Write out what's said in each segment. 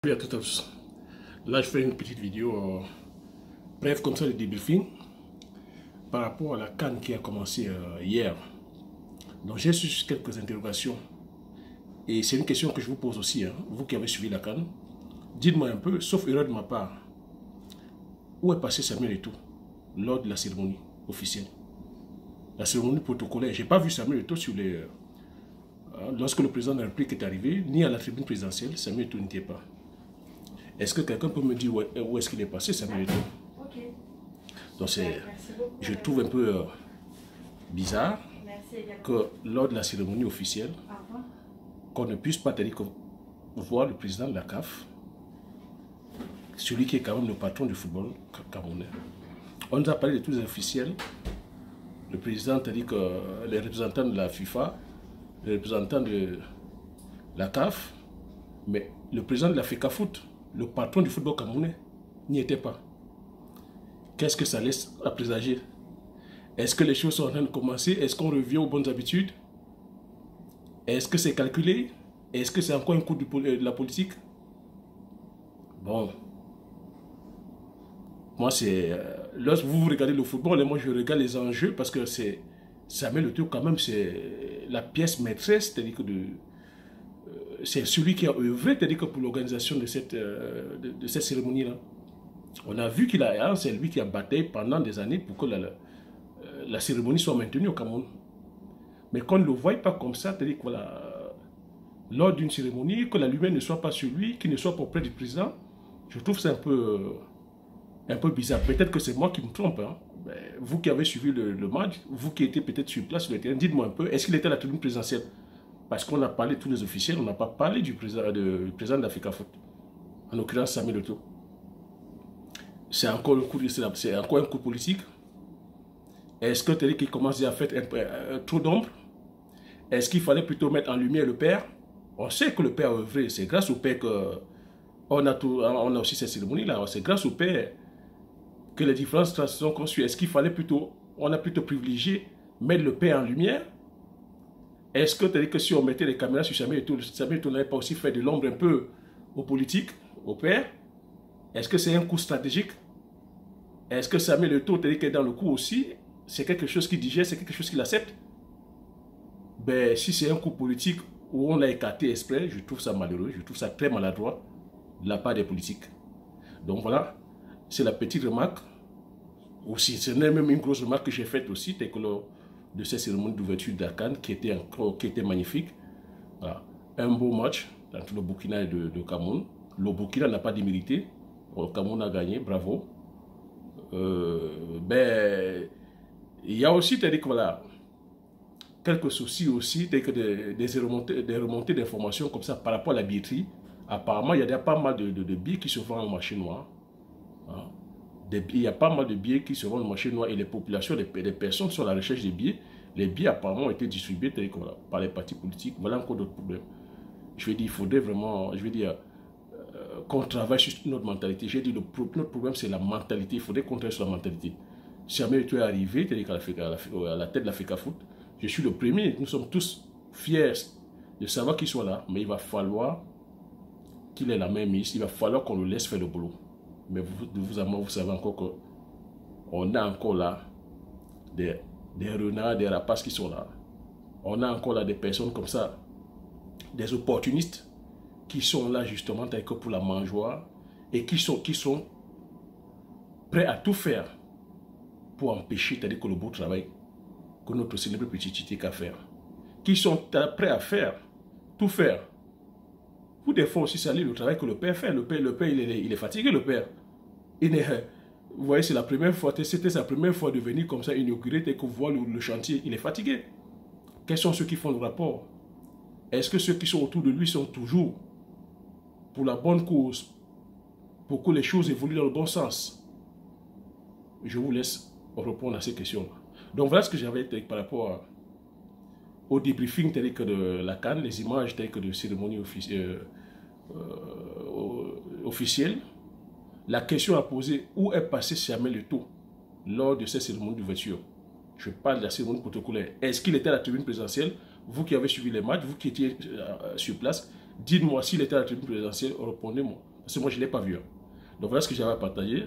Salut à tous. Là, je fais une petite vidéo bref comme ça de débriefing par rapport à la CAN qui a commencé hier. Donc, j'ai juste quelques interrogations. Et c'est une question que je vous pose aussi, hein, vous qui avez suivi la CAN. Dites-moi un peu, sauf erreur de ma part, où est passé Samuel Eto'o lors de la cérémonie officielle? La cérémonie protocolaire. Je n'ai pas vu Samuel Eto'o sur les... lorsque le président de la République est arrivé, ni à la tribune présidentielle, Samuel Eto'o n'était pas. Est-ce que quelqu'un peut me dire où est-ce qu'il est passé, Samuel Eto'o? Okay. Donc je trouve un peu bizarre que lors de la cérémonie officielle, qu'on ne puisse pas voir le président de la CAF, celui qui est quand même le patron du football camerounais. On nous a parlé de tous les officiels. Le président a dit que les représentants de la FIFA, les représentants de la CAF, mais le président de la FECAFOOT, le patron du football camerounais, n'y était pas. Qu'est-ce que ça laisse à présager? Est-ce que les choses sont en train de commencer? Est-ce qu'on revient aux bonnes habitudes? Est-ce que c'est calculé? Est-ce que c'est encore un coup de la politique? Bon. Moi, c'est... lorsque vous regardez le football, et moi je regarde les enjeux parce que c'est... Samuel Eto'o quand même, c'est la pièce maîtresse, c'est-à-dire que c'est celui qui a œuvré pour l'organisation de cette cérémonie-là. On a vu qu'il a, c'est lui qui a bataillé pendant des années pour que la cérémonie soit maintenue au Cameroun. Mais qu'on ne le voit pas comme ça, c'est-à-dire que voilà, lors d'une cérémonie, que la lumière ne soit pas sur lui, qu'il ne soit pas auprès du président, je trouve ça un peu bizarre. Peut-être que c'est moi qui me trompe. Hein. Vous qui avez suivi le match, vous qui étiez peut-être sur place sur le terrain, dites-moi un peu, est-ce qu'il était à la tribune présidentielle? Parce qu'on a parlé de tous les officiels, on n'a pas parlé du président de la FECAFOOT, en l'occurrence Samuel Eto'o. C'est encore un coup politique. Est-ce que tu qu'il commence à faire trop d'ombre? Est-ce qu'il fallait plutôt mettre en lumière le père? On sait que le père a œuvré, c'est grâce au père qu'on a aussi cette cérémonie-là. C'est grâce au père que les différentes transitions qu'on suit. Est-ce qu'il fallait plutôt, on a plutôt privilégié mettre le père en lumière? Est-ce que tu as dit que si on mettait les caméras sur Samuel Eto'o n'avait pas aussi fait de l'ombre un peu aux politiques, au père? Est-ce que c'est un coup stratégique? Est-ce que Samuel Eto'o qui est dans le coup aussi, c'est quelque chose qu'il digère, c'est quelque chose qu'il accepte? Ben, si c'est un coup politique où on l'a écarté exprès, je trouve ça malheureux, je trouve ça très maladroit de la part des politiques. Donc voilà, c'est la petite remarque. Aussi, c'est même une grosse remarque que j'ai faite aussi, c'est que de cette cérémonie d'ouverture de la CAN qui était magnifique. Voilà. Un beau match entre le Burkina et le Cameroun. Le Burkina n'a pas démérité. Le Cameroun a gagné, bravo. Ben, il y a aussi, voilà, quelques soucis aussi, des remontées d'informations comme ça par rapport à la billetterie. Apparemment, il y a pas mal de billets qui se vendent au marché noir. Hein. Il y a pas mal de billets qui se vendent au marché noir et les populations, les personnes sont à la recherche des billets. Les billets apparemment ont été distribués par les partis politiques. Voilà encore d'autres problèmes. Je vais dire, il faudrait vraiment, qu'on travaille sur notre mentalité. J'ai dit, notre problème c'est la mentalité. Il faudrait qu'on travaille sur la mentalité. Si Samuel Eto'o est arrivé, à la tête de la FECAFOOT, je suis le premier. Nous sommes tous fiers de savoir qu'il soit là. Mais il va falloir qu'il ait la main mise. Il va falloir qu'on le laisse faire le boulot. Mais vous savez encore qu'on a encore là des renards, des rapaces qui sont là. On a encore là des personnes comme ça, des opportunistes qui sont là justement pour la mangeoire et qui sont prêts à tout faire pour empêcher que le beau travail que notre célèbre petit Titi a fait. Qui sont prêts à faire, tout faire. Pour des fois aussi saluer le travail que le père fait. Le père il est fatigué, le père. Vous voyez, c'est la première fois, c'était sa première fois de venir comme ça inaugurer, dès que vous voyez le chantier, il est fatigué. Quels sont ceux qui font le rapport? Est-ce que ceux qui sont autour de lui sont toujours pour la bonne cause, pour que les choses évoluent dans le bon sens? Je vous laisse répondre à ces questions. Donc voilà ce que j'avais par rapport au débriefing de la CAN, les images de cérémonie officielle. La question à poser, où est passé Samuel Eto'o lors de cette cérémonie d'ouverture? Je parle de la cérémonie protocolaire. Est-ce qu'il était à la tribune présidentielle? Vous qui avez suivi les matchs, vous qui étiez sur place, dites-moi s'il était à la tribune présidentielle, répondez-moi. Parce que moi, je ne l'ai pas vu. Hein. Donc voilà ce que j'avais à partager.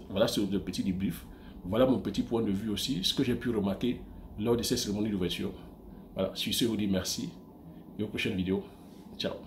Voilà ce petit débrief. Voilà mon petit point de vue aussi, ce que j'ai pu remarquer lors de cette cérémonie d'ouverture. Voilà, sur ce, je vous dis merci et aux prochaines vidéos. Ciao.